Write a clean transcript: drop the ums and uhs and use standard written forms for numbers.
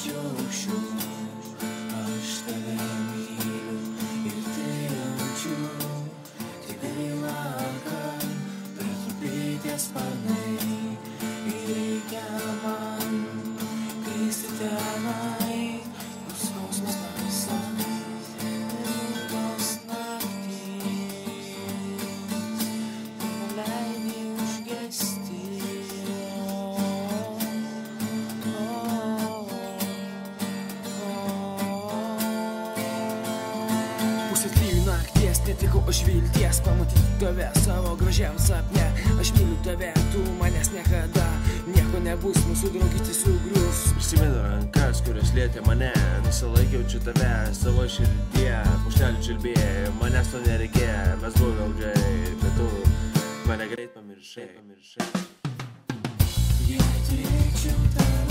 kylančių aukščių. Aš tave myliu ir tai jaučiu. Tik gaila, kad per trumpi tie sparnai. Ir reikia man kristi tenai, kur skausmas tamsa. Ilgos naktys, paleidi užgesti. Pusė 3 nakties netikau aš vilties pamatyti tave savo gražiam sapne. Aš myliu tave, tu manęs niekada. Nieko nebus, mūsų draugystė sugrius. Prisimenu rankas, kurios lietė mane. Visąlaik jaučiu tave savo širdie. Paukštelių čiulbėjo, manęs to nereikėjo. Mes buvome ilgai, bet tu mane greit pamiršai. Jei turėčiau tave